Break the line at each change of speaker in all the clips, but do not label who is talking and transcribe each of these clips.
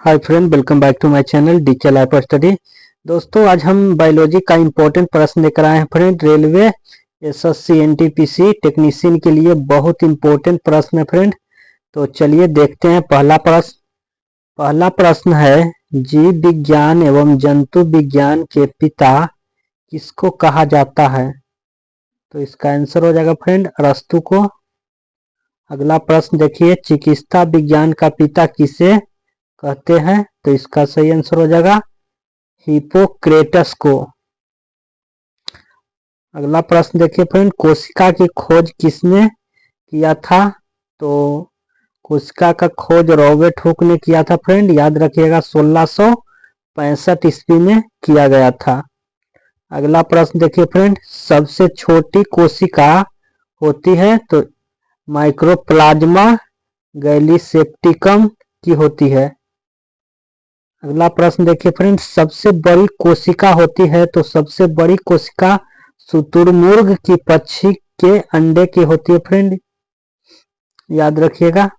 Hi friend, welcome back to my channel DK life study. दोस्तों, आज हम biology का इम्पोर्टेंट प्रश्न लेकर आए हैं friend. Railway SSC NTPC technician के लिए बहुत इम्पोर्टेंट प्रश्न है फ्रेंड। तो चलिए देखते हैं पहला प्रश्न है, जीव विज्ञान एवं जंतु विज्ञान के पिता किसको कहा जाता है? तो इसका आंसर हो जाएगा फ्रेंड अरस्तु को। अगला प्रश्न देखिए, चिकित्सा विज्ञान का पिता किसे कहते हैं? तो इसका सही आंसर हो जाएगा हिप्पोक्रेटस को। अगला प्रश्न देखिए फ्रेंड, कोशिका की खोज किसने किया था? तो कोशिका का खोज रॉबर्ट हुक ने किया था फ्रेंड, याद रखिएगा 1665 ईस्वी में किया गया था। अगला प्रश्न देखिए फ्रेंड, सबसे छोटी कोशिका होती है तो माइक्रोप्लाज्मा गैलीसेप्टिकम की होती है। अगला प्रश्न देखिए फ्रेंड, सबसे बड़ी कोशिका होती है तो सबसे बड़ी कोशिका शुतुरमुर्ग की पक्षी के अंडे की होती है फ्रेंड, याद रखिएगा।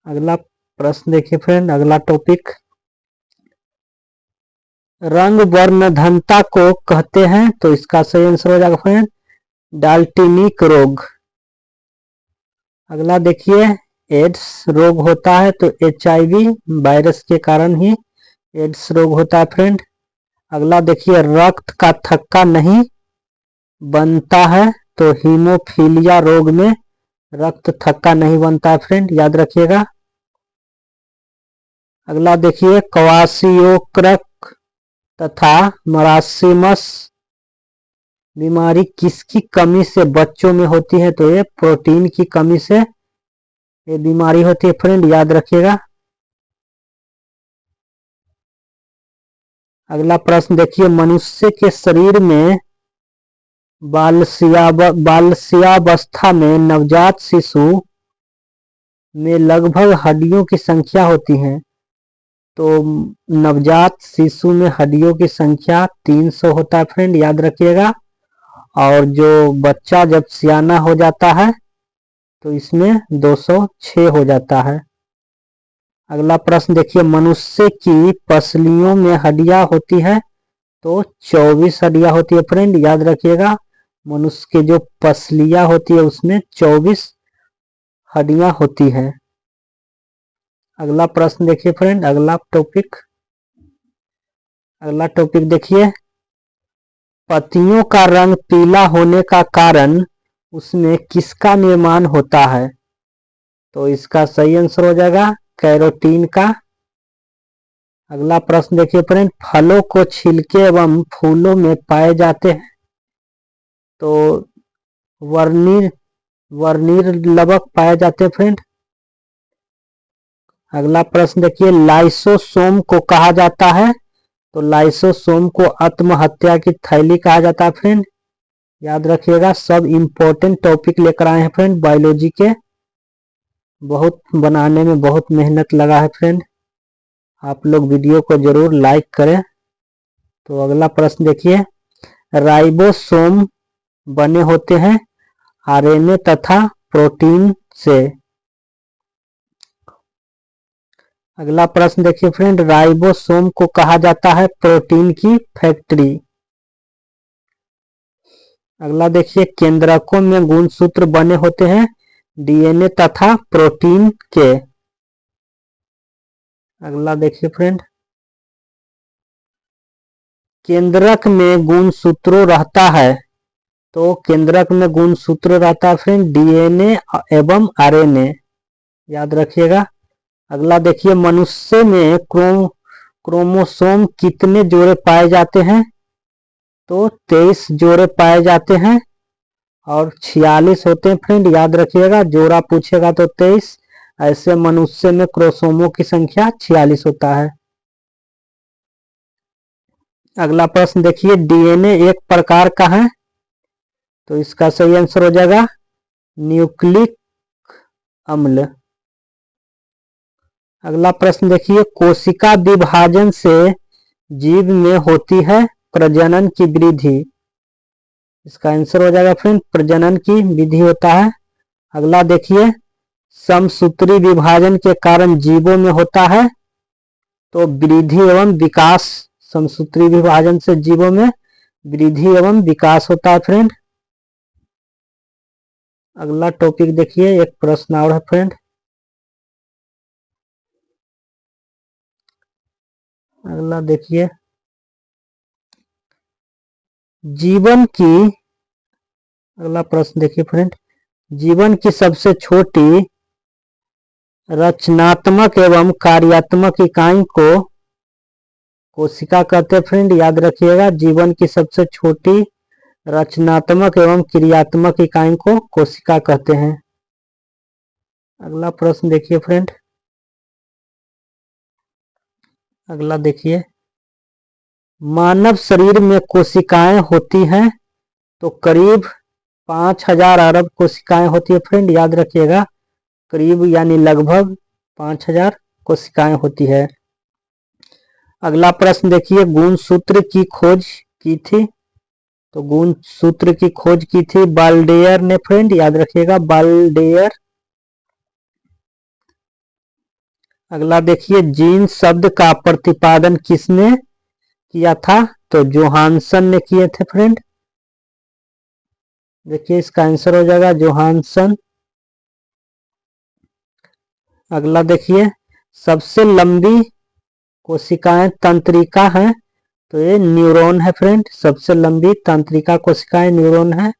अगला प्रश्न देखिए फ्रेंड, अगला टॉपिक, रंग वर्णधनता को कहते हैं तो इसका सही आंसर हो जाएगा फ्रेंड डाल्टनिक रोग। अगला देखिए, एड्स रोग होता है तो एचआईवी वायरस के कारण ही एड्स रोग होता है फ्रेंड। अगला देखिए, रक्त का थक्का नहीं बनता है तो हीमोफीलिया रोग में रक्त थक्का नहीं बनता है फ्रेंड, याद रखिएगा। अगला देखिए, क्वासियोक्रक तथा मरासिमस बीमारी किसकी कमी से बच्चों में होती है? तो ये प्रोटीन की कमी से ये बीमारी होती है फ्रेंड, याद रखिएगा। अगला प्रश्न देखिए, मनुष्य के शरीर में बालस्यावस्था में नवजात शिशु में लगभग हड्डियों की संख्या होती है तो नवजात शिशु में हड्डियों की संख्या 300 होता है फ्रेंड, याद रखिएगा। और जो बच्चा जब सियाना हो जाता है तो इसमें 206 हो जाता है। अगला प्रश्न देखिए, मनुष्य की पसलियों में हड्डियां होती है तो 24 हड्डियां होती है फ्रेंड, याद रखिएगा। मनुष्य की जो पसलियां होती है उसमें 24 हड्डियां होती है। अगला प्रश्न देखिए फ्रेंड, अगला टॉपिक देखिए, पत्तियों का रंग पीला होने का कारण उसमें किसका निर्माण होता है? तो इसका सही आंसर हो जाएगा कैरोटीन का। अगला प्रश्न देखिए फ्रेंड, फलों को छिलके एवं फूलों में पाए जाते हैं तो वर्निर लवक पाए जाते हैं फ्रेंड। अगला प्रश्न देखिए, लाइसोसोम को कहा जाता है तो लाइसोसोम को आत्महत्या की थैली कहा जाता है फ्रेंड, याद रखिएगा। सब इंपॉर्टेंट टॉपिक लेकर आए हैं फ्रेंड बायोलॉजी के, बहुत बनाने में बहुत मेहनत लगा है फ्रेंड। आप लोग वीडियो को जरूर लाइक करें। तो अगला प्रश्न देखिए, राइबोसोम बने होते हैं आरएनए तथा प्रोटीन से। अगला प्रश्न देखिए फ्रेंड, राइबोसोम को कहा जाता है प्रोटीन की फैक्ट्री। अगला देखिए, केंद्रकों में गुणसूत्र बने होते हैं डीएनए तथा प्रोटीन के। अगला देखिए फ्रेंड, केंद्रक में गुणसूत्रों रहता है तो केंद्रक में गुणसूत्र रहता है फ्रेंड डीएनए एवं आरएनए, याद रखिएगा। अगला देखिए, मनुष्य में क्रोमोसोम कितने जोड़े पाए जाते हैं? तो 23 जोड़े पाए जाते हैं और 46 होते हैं फ्रेंड, याद रखिएगा। जोड़ा पूछेगा तो 23, ऐसे मनुष्य में क्रोमोसोमों की संख्या 46 होता है। अगला प्रश्न देखिए, डीएनए एक प्रकार का है तो इसका सही आंसर हो जाएगा न्यूक्लिक अम्ल। अगला प्रश्न देखिए, कोशिका विभाजन से जीव में होती है प्रजनन की वृद्धि। इसका आंसर हो जाएगा फ्रेंड प्रजनन की विधि होता है। अगला देखिए, समसूत्री विभाजन के कारण जीवों में होता है? तो वृद्धि एवं विकास। समसूत्री विभाजन से जीवों में वृद्धि एवं विकास होता है फ्रेंड। अगला टॉपिक देखिए, एक प्रश्न और है फ्रेंड। अगला देखिए, जीवन की, अगला प्रश्न देखिए फ्रेंड, जीवन की सबसे छोटी रचनात्मक एवं कार्यात्मक इकाई को कोशिका कहते हैं फ्रेंड। याद रखिएगा, जीवन की सबसे छोटी रचनात्मक एवं क्रियात्मक इकाई को कोशिका कहते हैं। अगला प्रश्न देखिए फ्रेंड। अगला देखिए, मानव शरीर में कोशिकाएं होती हैं तो करीब 5000 अरब कोशिकाएं होती है फ्रेंड। याद रखिएगा, करीब यानी लगभग 5000 कोशिकाएं होती है। अगला प्रश्न देखिए, गुणसूत्र की खोज की थी? तो गुणसूत्र की खोज की थी बाल्डेयर ने फ्रेंड। याद रखिएगा, बाल्डेयर। अगला देखिए, जीन शब्द का प्रतिपादन किसने किया था? तो जोहानसन ने किए थे फ्रेंड। देखिए इसका आंसर हो जाएगा जोहानसन। अगला देखिए, सबसे लंबी कोशिकाएं तंत्रिका हैं? तो ये न्यूरॉन है फ्रेंड। सबसे लंबी तंत्रिका कोशिकाएं न्यूरॉन है।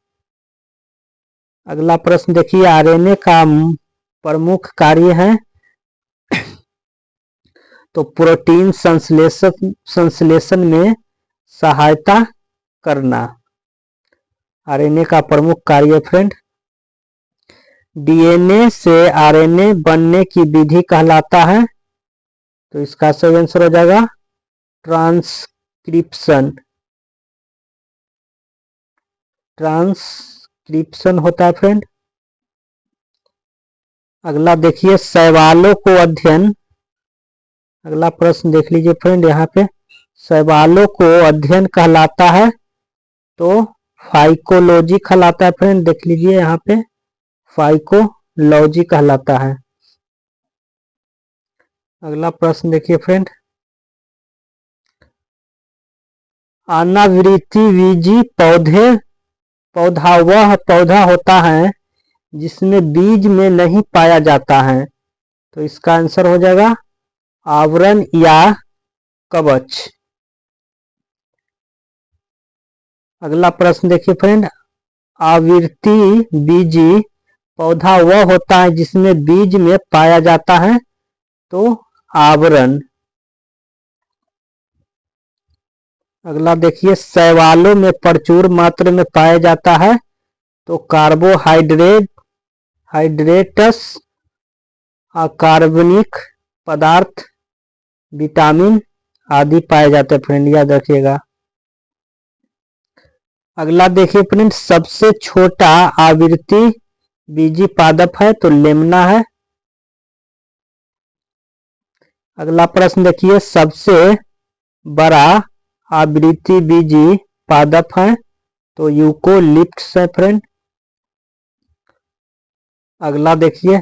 अगला प्रश्न देखिए, आरएनए का प्रमुख कार्य है? तो प्रोटीन संश्लेषण में सहायता करना आरएनए का प्रमुख कार्य फ्रेंड। डीएनए से आरएनए बनने की विधि कहलाता है? तो इसका सही आंसर हो जाएगा ट्रांसक्रिप्शन। ट्रांसक्रिप्शन होता है फ्रेंड। अगला देखिए, शैवालों को अध्ययन, अगला प्रश्न देख लीजिए फ्रेंड यहाँ पे, शैवालों को अध्ययन कहलाता है? तो फाइकोलॉजी कहलाता है फ्रेंड। देख लीजिए यहाँ पे, फाइकोलॉजी कहलाता है। अगला प्रश्न देखिए फ्रेंड, अनावृष्टिबीजी पौधा वह पौधा होता है जिसमें बीज में नहीं पाया जाता है? तो इसका आंसर हो जाएगा आवरण या कवच। अगला प्रश्न देखिए फ्रेंड, आवृत्ति बीजी पौधा वह होता है जिसमें बीज में पाया जाता है? तो आवरण। अगला देखिए, शैवालों में प्रचुर मात्रा में पाया जाता है? तो हाइड्रेट्स, अकार्बनिक पदार्थ, विटामिन आदि पाए जाते हैं फ्रेंड। याद रखिएगा। अगला देखिए फ्रेंड, सबसे छोटा आवृत्ति बीजी पादप है? तो लेमना है। अगला प्रश्न देखिए, सबसे बड़ा आवृत्ति बीजी पादप है? तो यूकोलिप्टस है फ्रेंड। अगला देखिए,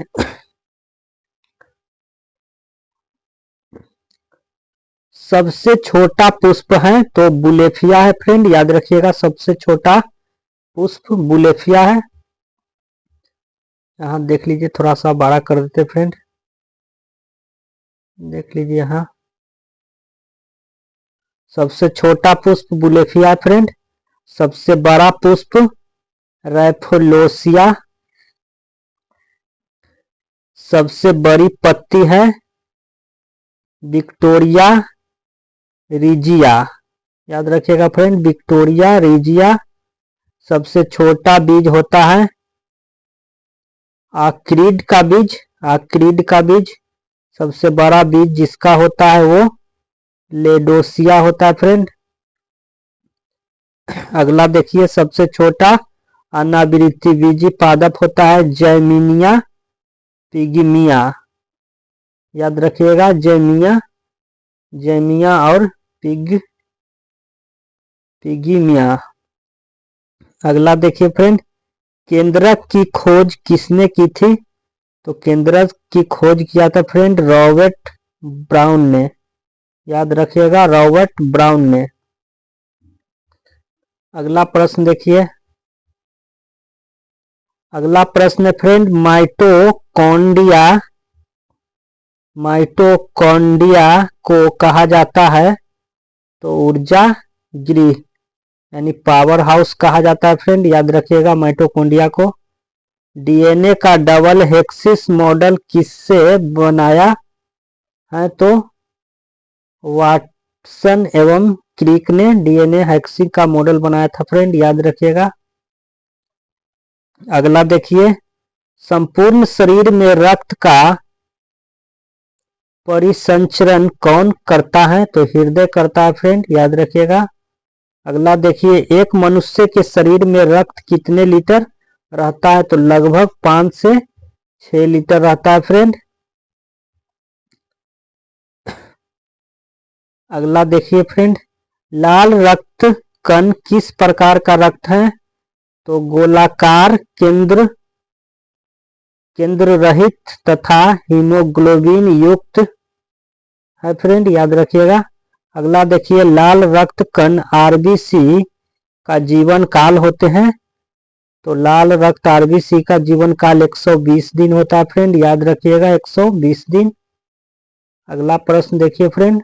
सबसे छोटा पुष्प है? तो बुलेफिया है फ्रेंड। याद रखिएगा, सबसे छोटा पुष्प बुलेफिया है। यहाँ देख लीजिए, थोड़ा सा बड़ा कर देते फ्रेंड। देख लीजिए यहाँ, सबसे छोटा पुष्प बुलेफिया फ्रेंड। सबसे बड़ा पुष्प रैफोलोसिया। सबसे बड़ी पत्ती है विक्टोरिया रिजिया। याद रखिएगा फ्रेंड, विक्टोरिया रिजिया। सबसे छोटा बीज होता है आक्रीड का बीज। आक्रीड का बीज। सबसे बड़ा बीज जिसका होता है वो लेडोसिया होता है फ्रेंड। अगला देखिए, सबसे छोटा अनावृत्ति बीजी पादप होता है जैमिनिया पिगिमिया। याद रखिएगा, जैमिया और पिगिमिया। अगला देखिए फ्रेंड, केंद्रक की खोज किसने की थी? तो केंद्रक की खोज किया था फ्रेंड रॉबर्ट ब्राउन ने, याद रखिएगा रॉबर्ट ब्राउन ने। अगला प्रश्न देखिए, अगला प्रश्न है फ्रेंड माइटोकॉन्ड्रिया को कहा जाता है तो ऊर्जा गृह यानी पावर हाउस कहा जाता है फ्रेंड, याद रखिएगा माइटोकॉन्ड्रिया को। डीएनए का डबल हेक्सिस मॉडल किससे बनाया है तो वाटसन एवं क्रिक ने डीएनए हेक्सिस का मॉडल बनाया था फ्रेंड, याद रखिएगा। अगला देखिए, संपूर्ण शरीर में रक्त का परिसंचरण कौन करता है तो हृदय करता है फ्रेंड, याद रखिएगा। अगला देखिए, एक मनुष्य के शरीर में रक्त कितने लीटर रहता है तो लगभग 5 से 6 लीटर रहता है फ्रेंड। अगला देखिए फ्रेंड, लाल रक्त कण किस प्रकार का रक्त है तो गोलाकार केंद्र रहित तथा हीमोग्लोबिन युक्त है फ्रेंड, याद रखिएगा। अगला देखिए, लाल रक्त कण आरबीसी का जीवन काल होते हैं तो लाल रक्त आरबीसी का जीवन काल 120 दिन होता है फ्रेंड, याद रखिएगा 120 दिन। अगला प्रश्न देखिए फ्रेंड,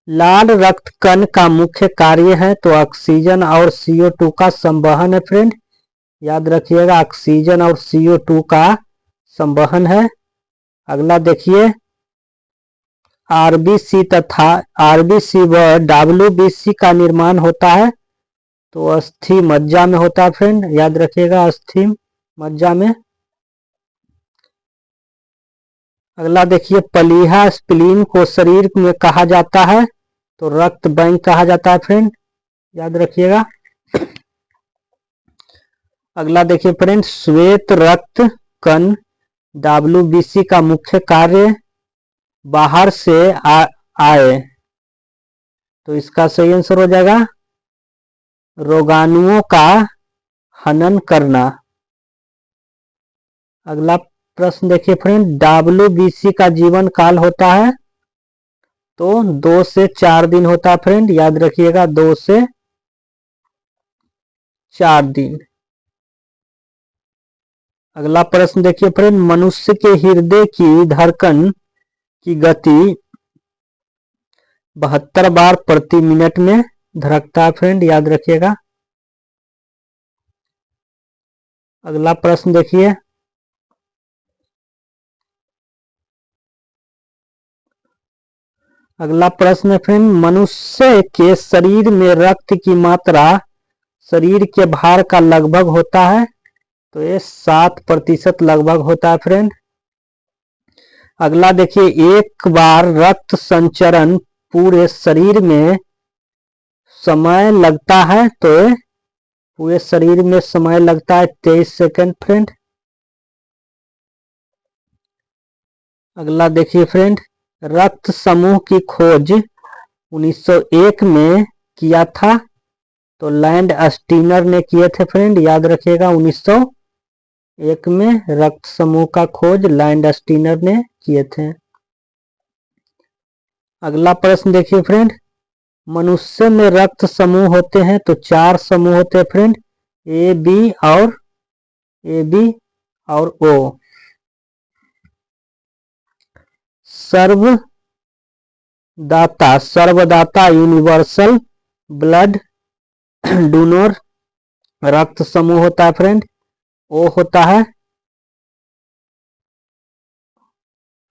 लाल रक्त कण का मुख्य कार्य है तो ऑक्सीजन और CO2 का संवहन है फ्रेंड, याद रखिएगा ऑक्सीजन और CO2 का संवहन है। अगला देखिए, आरबीसी व डब्ल्यूबीसी का निर्माण होता है तो अस्थि मज्जा में होता है फ्रेंड, याद रखिएगा अस्थि मज्जा में। अगला देखिए, प्लीहा स्प्लीन को शरीर में कहा जाता है तो रक्त बैंक कहा जाता है फ्रेंड, याद रखिएगा। अगला देखिए फ्रेंड, श्वेत रक्त कण डब्ल्यूबीसी का मुख्य कार्य बाहर से आए तो इसका सही आंसर हो जाएगा रोगाणुओं का हनन करना। अगला प्रश्न देखिए फ्रेंड, डब्ल्यूबीसी का जीवन काल होता है तो 2 से 4 दिन होता है फ्रेंड, याद रखिएगा 2 से 4 दिन। अगला प्रश्न देखिए फ्रेंड, मनुष्य के हृदय की धड़कन की गति 72 बार प्रति मिनट में धड़कता है फ्रेंड, याद रखिएगा। अगला प्रश्न देखिए, अगला प्रश्न है फ्रेंड, मनुष्य के शरीर में रक्त की मात्रा शरीर के भार का लगभग होता है तो ये 7% लगभग होता है फ्रेंड। अगला देखिए, एक बार रक्त संचरण पूरे शरीर में समय लगता है तो पूरे शरीर में समय लगता है 23 सेकंड फ्रेंड। अगला देखिए फ्रेंड, रक्त समूह की खोज 1901 में किया था तो लैंड स्टीनर ने किए थे फ्रेंड, याद रखिएगा 1901 में रक्त समूह का खोज लैंड स्टीनर ने किए थे। अगला प्रश्न देखिए फ्रेंड, मनुष्य में रक्त समूह होते हैं तो 4 समूह होते हैं फ्रेंड, ए बी और ओ। सर्वदाता यूनिवर्सल ब्लड डोनर रक्त समूह होता है फ्रेंड, ओ होता है।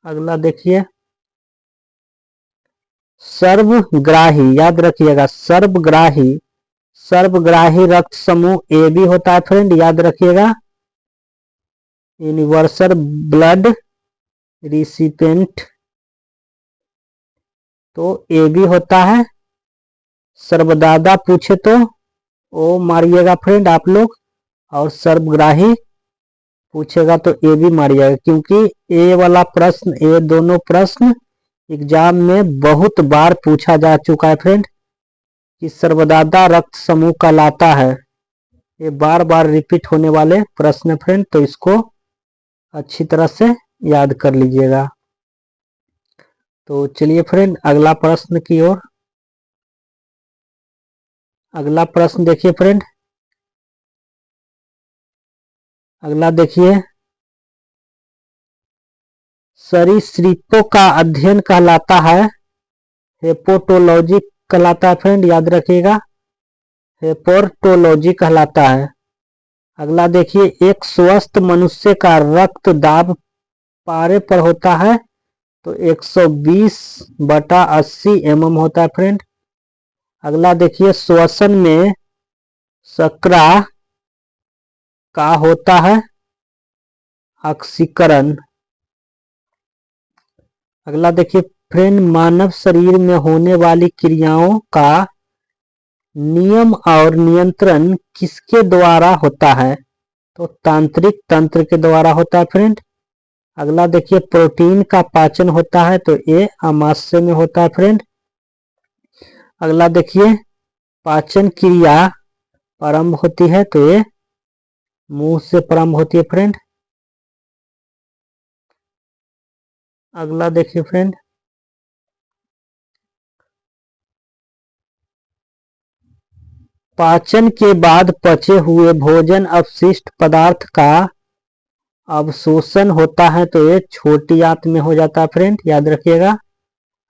अगला देखिए, सर्वग्राही, याद रखिएगा सर्वग्राही रक्त समूह ए बी होता है फ्रेंड, याद रखिएगा यूनिवर्सल ब्लड रिसिपेंट तो ए बी होता है। सर्वदाता पूछे तो ओ मारिएगा फ्रेंड आप लोग, और सर्वग्राही पूछेगा तो ए भी मारिएगा, क्योंकि ए वाला प्रश्न ये दोनों प्रश्न एग्जाम में बहुत बार पूछा जा चुका है फ्रेंड कि सर्वदाता रक्त समूह कहलाता है, ये बार बार रिपीट होने वाले प्रश्न फ्रेंड, तो इसको अच्छी तरह से याद कर लीजिएगा। तो चलिए फ्रेंड अगला प्रश्न की ओर। अगला प्रश्न देखिए फ्रेंड। अगला देखिए, सरीसृपों का अध्ययन कहलाता है, हेपेटोलॉजी कहलाता है फ्रेंड, याद रखिएगा, हेपेटोलॉजी कहलाता है। अगला देखिए, एक स्वस्थ मनुष्य का रक्त दाब पारे पर होता है तो 120/80 mm होता है फ्रेंड। अगला देखिए, श्वसन में शर्करा का होता है ऑक्सीकरण। अगला देखिए फ्रेंड, मानव शरीर में होने वाली क्रियाओं का नियम और नियंत्रण किसके द्वारा होता है? तो तांत्रिक तंत्र के द्वारा होता है फ्रेंड। अगला देखिए, प्रोटीन का पाचन होता है तो ये आमाशय में होता है फ्रेंड। अगला देखिए, पाचन क्रिया प्रारंभ होती है तो ये मुंह से प्रारंभ होती है फ्रेंड। अगला देखिए फ्रेंड, पाचन के बाद पचे हुए भोजन अपशिष्ट पदार्थ का अवशोषण होता है तो ये छोटी आंत में हो जाता है फ्रेंड, याद रखिएगा।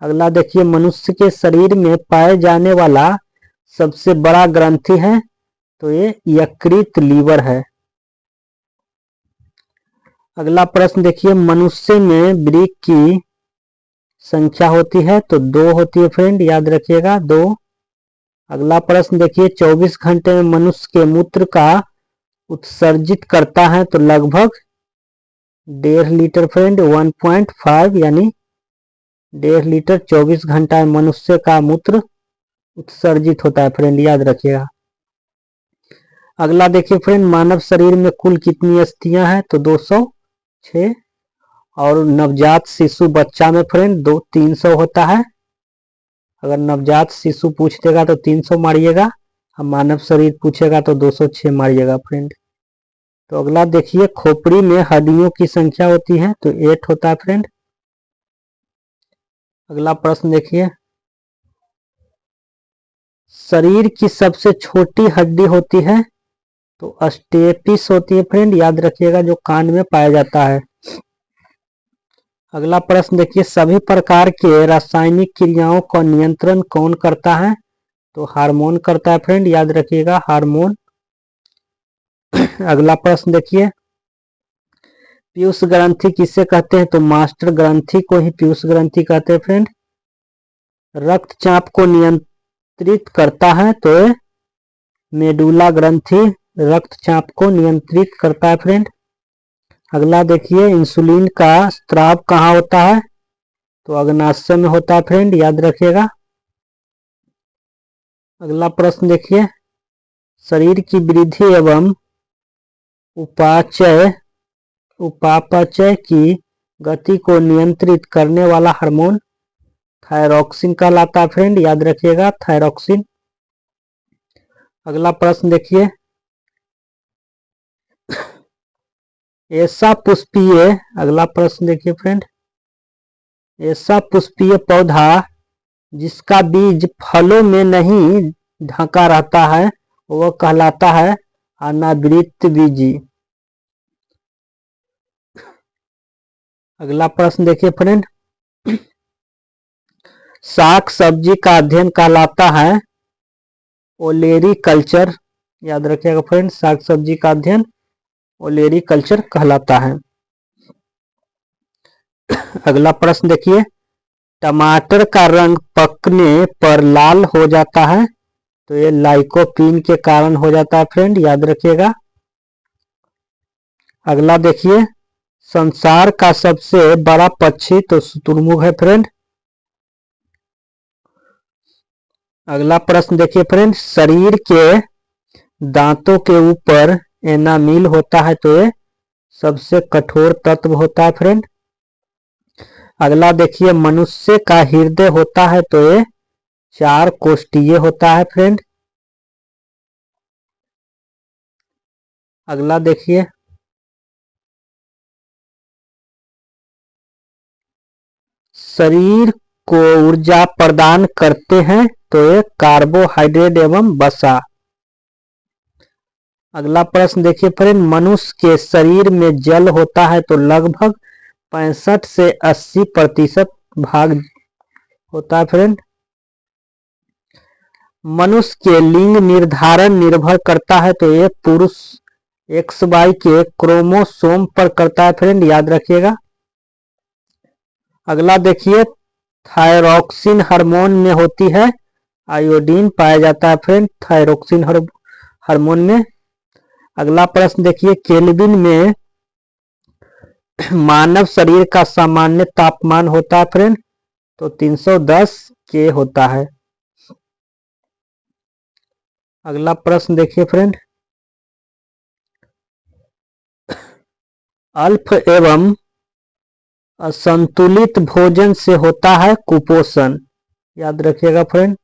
अगला देखिए, मनुष्य के शरीर में पाए जाने वाला सबसे बड़ा ग्रंथि है तो ये यकृत लीवर है। अगला प्रश्न देखिए, मनुष्य में वृक्क की संख्या होती है तो 2 होती है फ्रेंड, याद रखिएगा 2। अगला प्रश्न देखिए, 24 घंटे में मनुष्य के मूत्र का उत्सर्जित करता है तो लगभग 1.5 लीटर फ्रेंड, 1.5 यानी 1.5 लीटर 24 घंटा में मनुष्य का मूत्र उत्सर्जित होता है फ्रेंड, याद रखिएगा। अगला देखिए फ्रेंड, मानव शरीर में कुल कितनी अस्थियां हैं तो 206, और नवजात शिशु बच्चा में फ्रेंड 300 होता है। अगर नवजात शिशु पूछ देगा तो 300 मारिएगा, हम मानव शरीर पूछेगा तो 206 मारिएगा फ्रेंड। तो अगला देखिए, खोपड़ी में हड्डियों की संख्या होती है तो 8 होता है फ्रेंड। अगला प्रश्न देखिए, शरीर की सबसे छोटी हड्डी होती है तो स्टेपिस होती है फ्रेंड, याद रखिएगा, जो कान में पाया जाता है। अगला प्रश्न देखिए, सभी प्रकार के रासायनिक क्रियाओं का नियंत्रण कौन करता है तो हार्मोन करता है फ्रेंड, याद रखिएगा हार्मोन। अगला प्रश्न देखिए, पीयूष ग्रंथि किसे कहते हैं तो मास्टर ग्रंथि को ही पीयूष ग्रंथि कहते हैं फ्रेंड। रक्तचाप को नियंत्रित करता है तो मेडुला ग्रंथि रक्तचाप को नियंत्रित करता है फ्रेंड। अगला देखिए, इंसुलिन का स्राव कहाँ होता है तो अग्नाशय में होता है फ्रेंड, याद रखिएगा। अगला प्रश्न देखिए, शरीर की वृद्धि एवं उपापचय की गति को नियंत्रित करने वाला हार्मोन थायरॉक्सिन कहलाता है फ्रेंड, याद रखिएगा थायरॉक्सिन। अगला प्रश्न देखिए, ऐसा पुष्पीय अगला प्रश्न देखिए फ्रेंड, ऐसा पुष्पीय पौधा जिसका बीज फलों में नहीं ढका रहता है वह कहलाता है अनावृतबीजी। अगला प्रश्न देखिए फ्रेंड, साग सब्जी का अध्ययन कहलाता है ओलेरी कल्चर, याद रखिएगा फ्रेंड, साग सब्जी का अध्ययन ओलेरी कल्चर कहलाता है। अगला प्रश्न देखिए, टमाटर का रंग पकने पर लाल हो जाता है तो ये लाइकोपीन के कारण हो जाता है फ्रेंड, याद रखिएगा। अगला देखिए, संसार का सबसे बड़ा पक्षी तो शुतुरमुर्ग है फ्रेंड। अगला प्रश्न देखिए फ्रेंड, शरीर के दांतों के ऊपर एनामिल होता है तो ये सबसे कठोर तत्व होता है फ्रेंड। अगला देखिए, मनुष्य का हृदय होता है तो ये 4 कोष्ठीय होता है फ्रेंड। अगला देखिए, शरीर को ऊर्जा प्रदान करते हैं तो ये कार्बोहाइड्रेट एवं वसा। अगला प्रश्न देखिए फ्रेंड, मनुष्य के शरीर में जल होता है तो लगभग 65 से 80% भाग होता है फ्रेंड। मनुष्य के लिंग निर्धारण निर्भर करता है तो ये पुरुष XY के क्रोमोसोम पर करता है फ्रेंड, याद रखिएगा। अगला देखिए, थायरॉक्सिन हार्मोन में होती है आयोडीन पाया जाता है फ्रेंड, थायरॉक्सिन हार्मोन में। अगला प्रश्न देखिए, केल्विन में मानव शरीर का सामान्य तापमान होता है फ्रेंड, तो 310 के होता है। अगला प्रश्न देखिए फ्रेंड, अल्प एवं असंतुलित भोजन से होता है कुपोषण, याद रखिएगा फ्रेंड।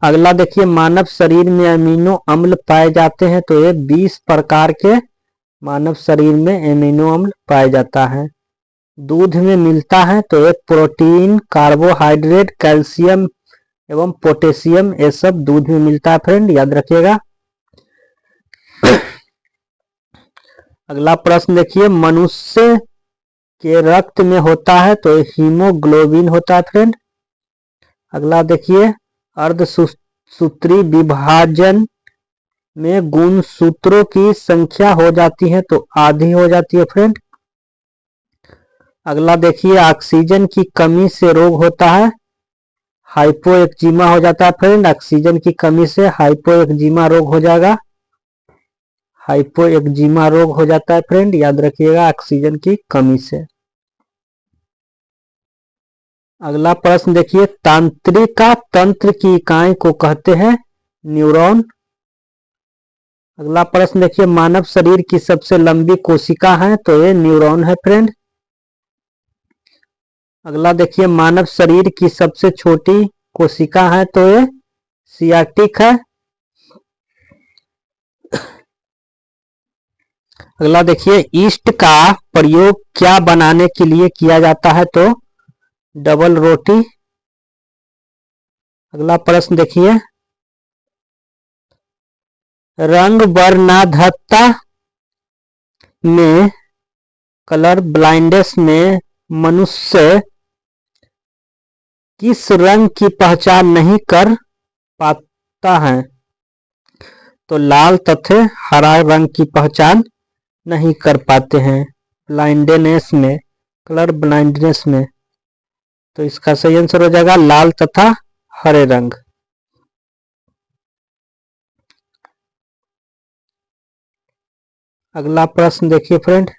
अगला देखिए, मानव शरीर में अमीनो अम्ल पाए जाते हैं तो ये 20 प्रकार के मानव शरीर में अमीनो अम्ल पाया जाता है। दूध में मिलता है तो ये प्रोटीन, कार्बोहाइड्रेट, कैल्शियम एवं पोटेशियम, ये सब दूध में मिलता है फ्रेंड, याद रखिएगा। अगला प्रश्न देखिए, मनुष्य के रक्त में होता है तो हीमोग्लोबिन होता है फ्रेंड। अगला देखिए, अर्धसूत्री विभाजन में गुणसूत्रों की संख्या हो जाती है तो आधी हो जाती है फ्रेंड। अगला देखिए, ऑक्सीजन की कमी से रोग होता है, हाइपोएक्जिमा हो जाता है फ्रेंड, ऑक्सीजन की कमी से हाइपोएक्जिमा रोग हो जाएगा, हाइपोएक्जिमा रोग हो जाता है फ्रेंड, याद रखिएगा, ऑक्सीजन की कमी से। अगला प्रश्न देखिए, तंत्रिका तंत्र की इकाई को कहते हैं न्यूरॉन। अगला प्रश्न देखिए, मानव शरीर की सबसे लंबी कोशिका है तो ये न्यूरॉन है फ्रेंड। अगला देखिए, मानव शरीर की सबसे छोटी कोशिका है तो ये सियाटिक है। अगला देखिए, ईस्ट का प्रयोग क्या बनाने के लिए किया जाता है तो डबल रोटी। अगला प्रश्न देखिए, रंग वर्णाधता में, कलर ब्लाइंडनेस में मनुष्य किस रंग की पहचान नहीं कर पाता है तो लाल तथा हरा रंग की पहचान नहीं कर पाते हैं ब्लाइंडनेस में, कलर ब्लाइंडनेस में। तो इसका सही आंसर हो जाएगा लाल तथा हरे रंग। अगला प्रश्न देखिए फ्रेंड,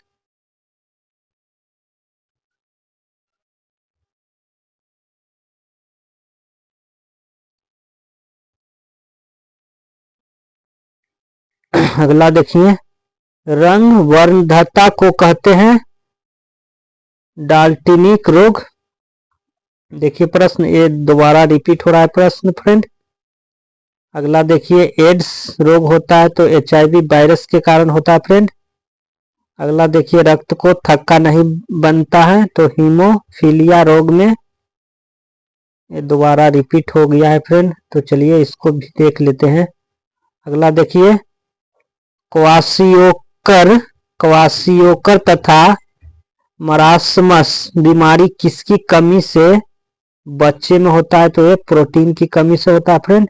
अगला देखिए, रंग वर्णधता को कहते हैं डाल्टनिक रोग। देखिए प्रश्न ये दोबारा रिपीट हो रहा है प्रश्न फ्रेंड। अगला देखिए, एड्स रोग होता है तो HIV वायरस के कारण होता है फ्रेंड। अगला देखिए, रक्त को थक्का नहीं बनता है तो हीमोफीलिया रोग में, ये दोबारा रिपीट हो गया है फ्रेंड, तो चलिए इसको भी देख लेते हैं। अगला देखिए, क्वासियोकर तथा मरासमस बीमारी किसकी कमी से बच्चे में होता है तो ये प्रोटीन की कमी से होता है फ्रेंड।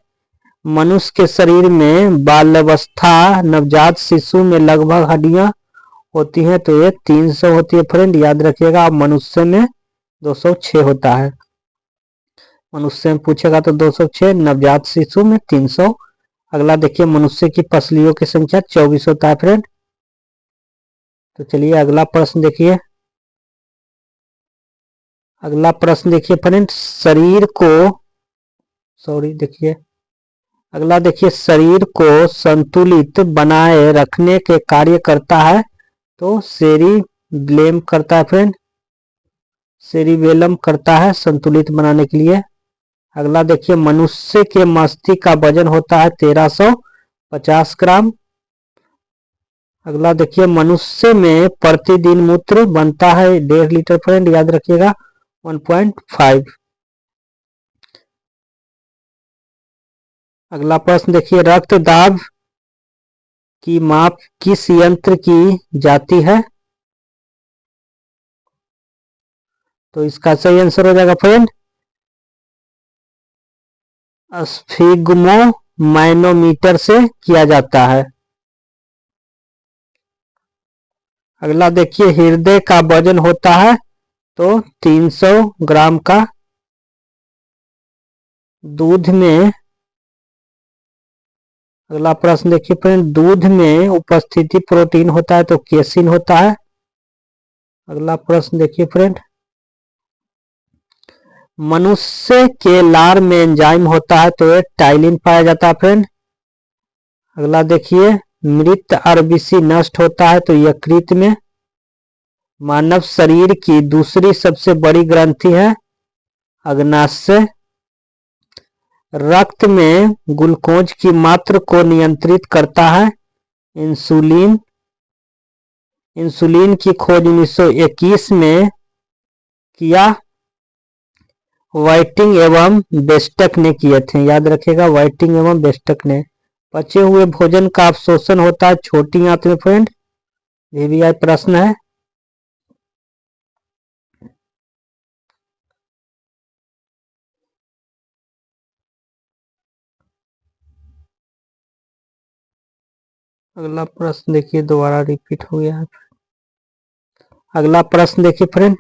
मनुष्य के शरीर में बाल्यावस्था नवजात शिशु में लगभग हड्डियां होती हैं तो ये 300 होती है फ्रेंड, याद रखिएगा। मनुष्य में 206 होता है, मनुष्य में पूछेगा तो 206, नवजात शिशु में 300। अगला देखिए, मनुष्य की पसलियों की संख्या 24 होता है फ्रेंड। तो चलिए अगला प्रश्न देखिए। अगला प्रश्न देखिए फ्रेंड, अगला देखिए, शरीर को संतुलित बनाए रखने के कार्य करता है तो सेरिब्लेम करता है फ्रेंड, सेरिबेलम करता है संतुलित बनाने के लिए। अगला देखिए, मनुष्य के मस्तिष्क का वजन होता है 1350 ग्राम। अगला देखिए, मनुष्य में प्रतिदिन मूत्र बनता है 1.5 लीटर फ्रेंड, याद रखिएगा। 1.5। अगला प्रश्न देखिए, रक्त दाब की माप किस यंत्र की जाती है? तो इसका सही आंसर हो जाएगा फ्रेंड स्फिग्मोमैनोमीटर से किया जाता है। अगला देखिए, हृदय का वजन होता है तो 300 ग्राम का। दूध में, अगला प्रश्न देखिए फ्रेंड, दूध में उपस्थिति प्रोटीन होता है तो केसिन होता है। अगला प्रश्न देखिए फ्रेंड, मनुष्य के लार में एंजाइम होता है तो टाइलिन पाया जाता है फ्रेंड। अगला देखिए, मृत आरबीसी नष्ट होता है तो यकृत में। मानव शरीर की दूसरी सबसे बड़ी ग्रंथि है अग्नाशय। रक्त में ग्लूकोज की मात्रा को नियंत्रित करता है इंसुलिन। इंसुलिन की खोज 1921 में किया वाइटिंग एवं बेस्टक ने किए थे। याद रखिएगा, वाइटिंग एवं बेस्टक ने। पचे हुए भोजन का अवशोषण होता है छोटी आंत में फ्रेंड। ये भी प्रश्न है। अगला प्रश्न देखिए, दोबारा रिपीट हो गया है। अगला प्रश्न देखिए फ्रेंड,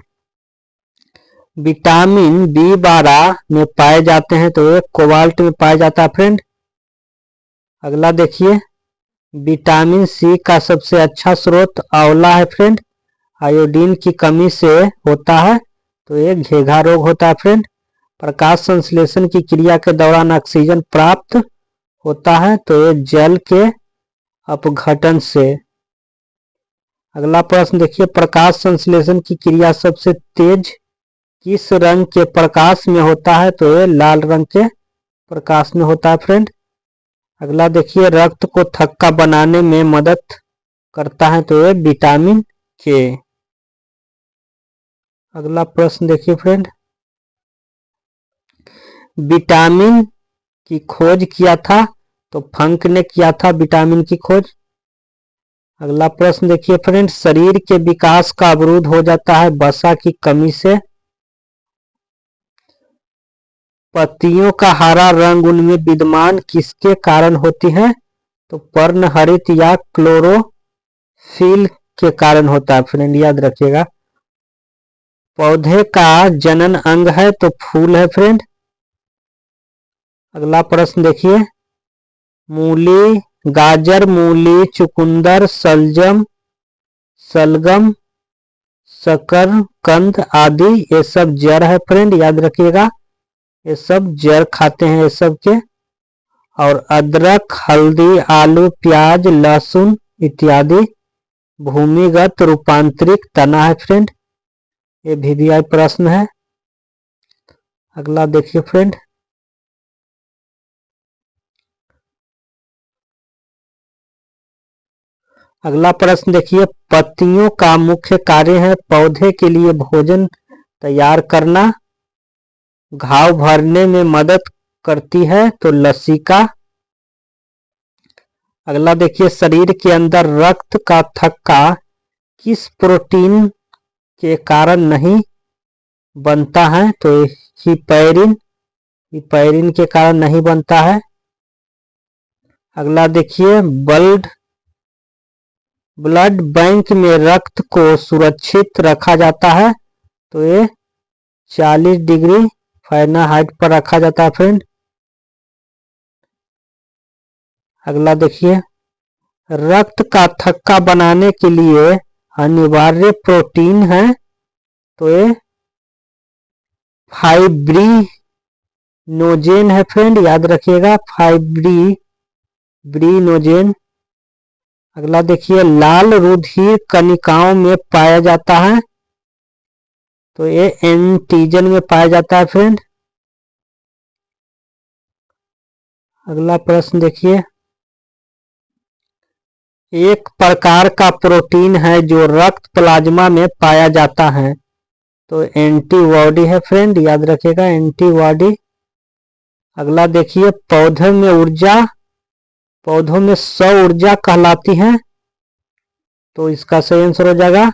विटामिन बी12 में पाए जाते हैं तो एक कोबाल्ट में पाया जाता है फ्रेंड। अगला देखिए, विटामिन सी का सबसे अच्छा स्रोत आंवला है फ्रेंड। आयोडीन की कमी से होता है तो एक घेघा रोग होता है फ्रेंड। प्रकाश संश्लेषण की क्रिया के दौरान ऑक्सीजन प्राप्त होता है तो ये जल के अपघटन से। अगला प्रश्न देखिए, प्रकाश संश्लेषण की क्रिया सबसे तेज किस रंग के प्रकाश में होता है तो ये लाल रंग के प्रकाश में होता है फ्रेंड। अगला देखिए, रक्त को थक्का बनाने में मदद करता है तो ये विटामिन के। अगला प्रश्न देखिए फ्रेंड, विटामिन की खोज किया था तो फंक ने किया था विटामिन की खोज। अगला प्रश्न देखिए फ्रेंड, शरीर के विकास का अवरुद्ध हो जाता है वसा की कमी से। पत्तियों का हरा रंग उनमें विद्यमान किसके कारण होती है तो पर्णहरित या क्लोरोफिल के कारण होता है फ्रेंड। याद रखिएगा, पौधे का जनन अंग है तो फूल है फ्रेंड। अगला प्रश्न देखिए, मूली, गाजर, मूली, चुकंदर, सलगम, शकरकंद आदि ये सब जड़ है फ्रेंड। याद रखिएगा, ये सब जड़ खाते हैं ये सब के। और अदरक, हल्दी, आलू, प्याज, लहसुन इत्यादि भूमिगत रूपांतरित तना है फ्रेंड। ये वीवीआई प्रश्न है। अगला देखिए फ्रेंड, अगला प्रश्न देखिए, पत्तियों का मुख्य कार्य है पौधे के लिए भोजन तैयार करना। घाव भरने में मदद करती है तो लसिका। अगला देखिए, शरीर के अंदर रक्त का थक्का किस प्रोटीन के कारण नहीं बनता है तो हिपैरिन के कारण नहीं बनता है। अगला देखिए, ब्लड बैंक में रक्त को सुरक्षित रखा जाता है तो ये 40 डिग्री फ़ारेनहाइट पर रखा जाता है फ्रेंड। अगला देखिए, रक्त का थक्का बनाने के लिए अनिवार्य प्रोटीन है तो ये फाइब्रिनोजेन है फ्रेंड। याद रखिएगा, फाइब्रिनोजेन। अगला देखिए, लाल रुधिर कणिकाओं में पाया जाता है तो ये एंटीजन में पाया जाता है फ्रेंड। अगला प्रश्न देखिए, एक प्रकार का प्रोटीन है जो रक्त प्लाज्मा में पाया जाता है तो एंटीबॉडी है फ्रेंड, याद रखिएगा एंटीबॉडी। अगला देखिए पौधे में ऊर्जा, पौधों में सौर ऊर्जा कहलाती है, तो इसका सही आंसर हो जाएगा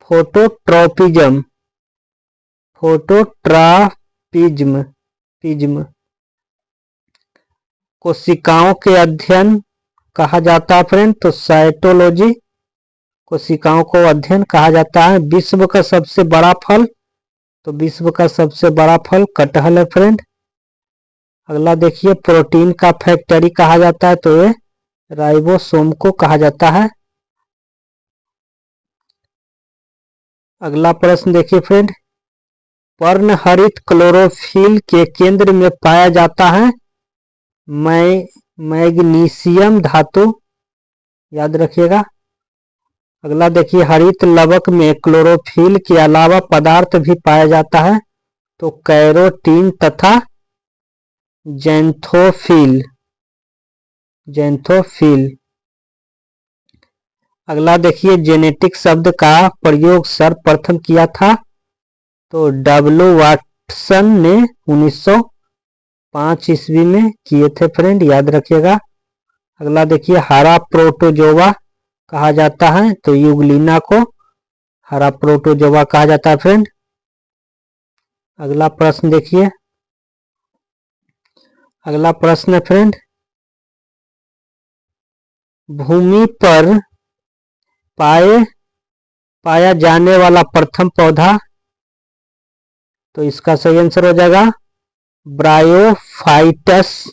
फोटोट्रॉपिज्म, फोटोट्रॉपिज्म पिज्म। कोशिकाओं के अध्ययन कहा जाता है फ्रेंड, तो साइटोलॉजी, कोशिकाओं को अध्ययन कहा जाता है। विश्व का सबसे बड़ा फल, तो विश्व का सबसे बड़ा फल कटहल है फ्रेंड। अगला देखिए प्रोटीन का फैक्ट्री कहा जाता है, तो ये राइबोसोम को कहा जाता है। अगला प्रश्न देखिए फ्रेंड, पर्णहरित क्लोरोफिल के केंद्र में पाया जाता है मैग्नीशियम धातु, याद रखिएगा। अगला देखिए हरित लवक में क्लोरोफिल के अलावा पदार्थ भी पाया जाता है, तो कैरोटीन तथा जैंथोफिल, जैंथोफिल। अगला देखिए जेनेटिक शब्द का प्रयोग सर्वप्रथम किया था, तो डब्ल्यू वाटसन ने 1905 ईस्वी में किए थे फ्रेंड, याद रखिएगा। अगला देखिए हरा प्रोटोजोआ कहा जाता है, तो यूग्लिना को हरा प्रोटोजोआ कहा जाता है फ्रेंड। अगला प्रश्न देखिए, अगला प्रश्न है फ्रेंड, भूमि पर पाया जाने वाला प्रथम पौधा, तो इसका सही आंसर हो जाएगा ब्रायोफाइटस,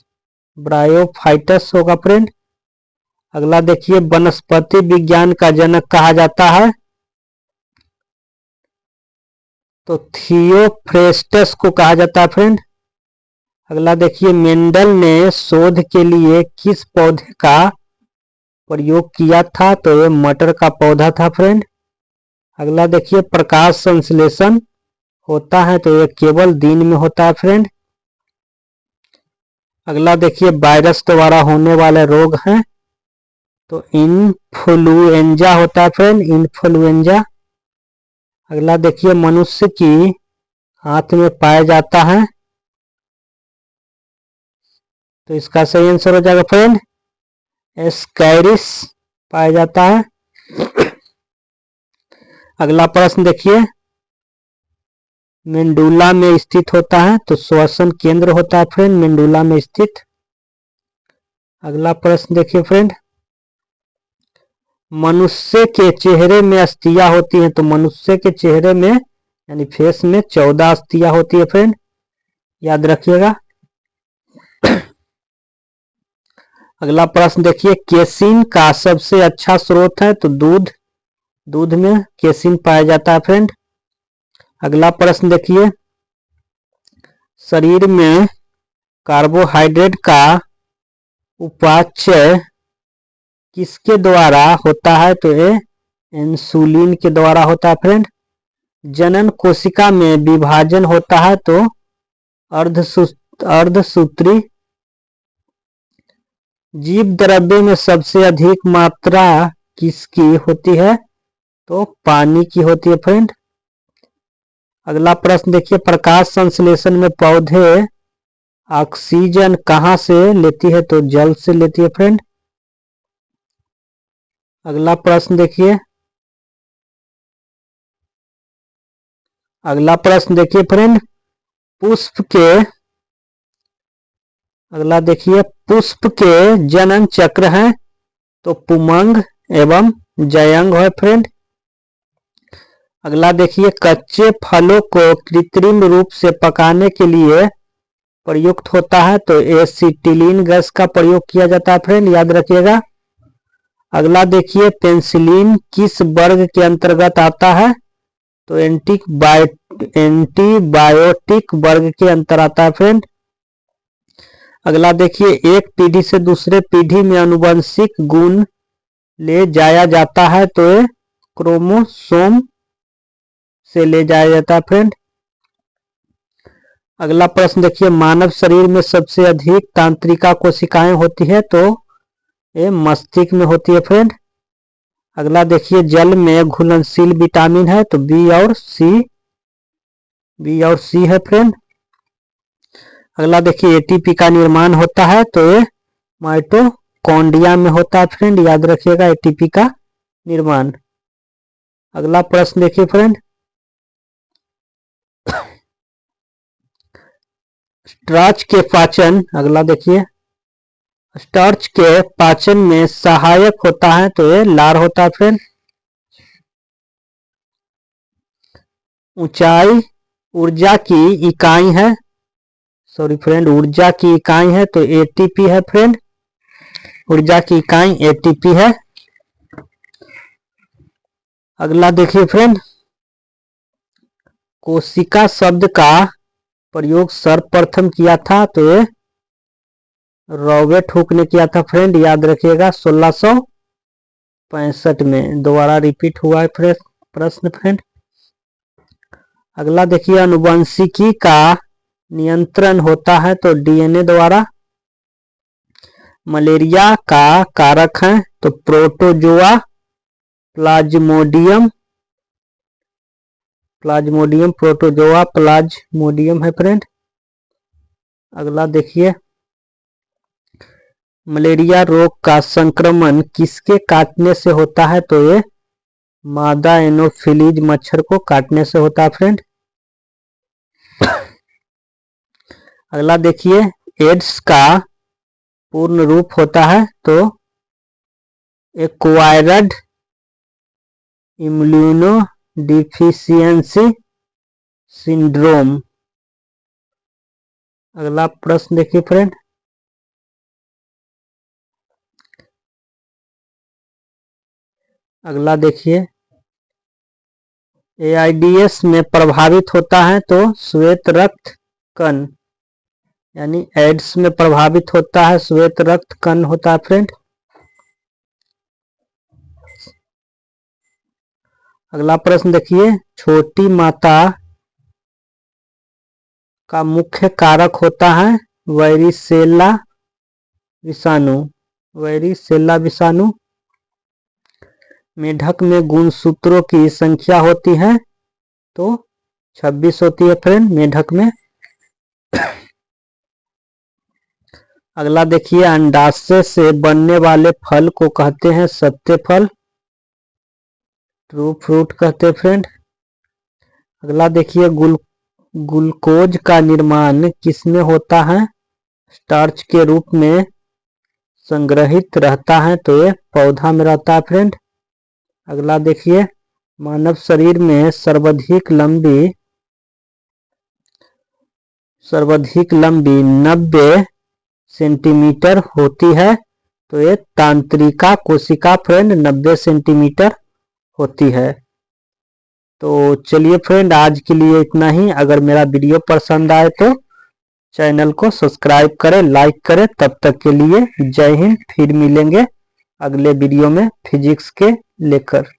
ब्रायोफाइटस होगा फ्रेंड। अगला देखिए वनस्पति विज्ञान का जनक कहा जाता है, तो थियोफ्रेस्टस को कहा जाता है फ्रेंड। अगला देखिए मेंडल ने शोध के लिए किस पौधे का प्रयोग किया था, तो ये मटर का पौधा था फ्रेंड। अगला देखिए प्रकाश संश्लेषण होता है, तो ये केवल दिन में होता है फ्रेंड। अगला देखिए वायरस द्वारा होने वाले रोग हैं, तो इन्फ्लुएंजा होता है फ्रेंड, इन्फ्लुएंजा। अगला देखिए मनुष्य की हाथ में पाया जाता है, तो इसका सही आंसर हो जाएगा फ्रेंड एस्कैरिस पाया जाता है। अगला प्रश्न देखिए मेंडुला में स्थित होता है, तो श्वसन केंद्र होता है फ्रेंड मेंडुला में स्थित। अगला प्रश्न देखिए फ्रेंड, मनुष्य के चेहरे में अस्थियां होती हैं, तो मनुष्य के चेहरे में यानी फेस में 14 अस्थियां होती है फ्रेंड, याद रखिएगा। अगला प्रश्न देखिए केसिन का सबसे अच्छा स्रोत है, तो दूध, दूध में केसिन पाया जाता है फ्रेंड। अगला प्रश्न देखिए शरीर में कार्बोहाइड्रेट का उपापचय किसके द्वारा होता है, तो ये इंसुलिन के द्वारा होता है फ्रेंड। जनन कोशिका में विभाजन होता है, तो अर्धसूत्री। जीव द्रव्य में सबसे अधिक मात्रा किसकी होती है, तो पानी की होती है फ्रेंड। अगला प्रश्न देखिए प्रकाश संश्लेषण में पौधे ऑक्सीजन कहाँ से लेती है, तो जल से लेती है फ्रेंड। अगला प्रश्न देखिए, अगला प्रश्न देखिए फ्रेंड पुष्प के, अगला देखिए पुष्प के जनन चक्र हैं, तो पुमंग एवं जयंग है फ्रेंड। अगला देखिए कच्चे फलों को कृत्रिम रूप से पकाने के लिए प्रयुक्त होता है, तो एसिटिलीन गैस का प्रयोग किया जाता है फ्रेंड, याद रखिएगा। अगला देखिए पेनिसिलिन किस वर्ग के अंतर्गत आता है, तो एंटीबायोटिक वर्ग के अंतर आता है फ्रेंड। अगला देखिए एक पीढ़ी से दूसरे पीढ़ी में अनुवंशिक गुण ले जाया जाता है, तो ये क्रोमोसोम से ले जाया जाता है फ्रेंड। अगला प्रश्न देखिए मानव शरीर में सबसे अधिक तंत्रिका कोशिकाएं होती है, तो ये मस्तिष्क में होती है फ्रेंड। अगला देखिए जल में घुलनशील विटामिन है, तो बी और सी बी और सी है फ्रेंड। अगला देखिए एटीपी का निर्माण होता है तो ये माइटोकॉन्ड्रिया में होता है फ्रेंड, याद रखिएगा एटीपी का निर्माण। अगला प्रश्न देखिए फ्रेंड, स्टार्च के पाचन, अगला देखिए स्टार्च के पाचन में सहायक होता है तो ये लार होता है फ्रेंड। ऊंचाई ऊर्जा की इकाई है, सॉरी फ्रेंड ऊर्जा की इकाई है तो एटीपी है फ्रेंड, ऊर्जा की इकाई एटीपी है। अगला देखिए फ्रेंड, कोशिका शब्द का प्रयोग सर्वप्रथम किया था तो ये रॉबर्ट हुक ने किया था फ्रेंड, याद रखिएगा 1665 में। दोबारा रिपीट हुआ है प्रश्न फ्रेंड। अगला देखिए अनुवंशिकी का नियंत्रण होता है तो डीएनए द्वारा। मलेरिया का कारक है तो प्रोटोजोआ प्लाज्मोडियम, प्रोटोजोआ प्लाज्मोडियम है फ्रेंड। अगला देखिए मलेरिया रोग का संक्रमण किसके काटने से होता है तो ये मादा एनोफिलीज मच्छर को काटने से होता है फ्रेंड। अगला देखिए एड्स का पूर्ण रूप होता है तो एक्वायर्ड इम्यूनो डिफिशियंसी सिंड्रोम। अगला प्रश्न देखिए फ्रेंड, अगला देखिए एआईडीएस में प्रभावित होता है तो श्वेत रक्त कण, यानी एड्स में प्रभावित होता है श्वेत रक्त कण होता है फ्रेंड। अगला प्रश्न देखिए छोटी माता का मुख्य कारक होता है वैरिसेला विषाणु, वैरिसेला विषाणु। मेढक में गुणसूत्रों की संख्या होती है तो 26 होती है फ्रेंड मेढक में। अगला देखिए अंडाशय से बनने वाले फल को कहते हैं सत्य फल, ट्रू फ्रूट कहते हैं फ्रेंड। अगला देखिए ग्लूकोज का निर्माण किसमें होता है, स्टार्च के रूप में संग्रहित रहता है तो ये पौधा में रहता है फ्रेंड। अगला देखिए मानव शरीर में सर्वाधिक लंबी 90 सेंटीमीटर होती है तो ये तांत्रिका कोशिका फ्रेंड 90 सेंटीमीटर होती है। तो चलिए फ्रेंड आज के लिए इतना ही। अगर मेरा वीडियो पसंद आए तो चैनल को सब्सक्राइब करें, लाइक करें। तब तक के लिए जय हिंद, फिर मिलेंगे अगले वीडियो में फिजिक्स के लेकर।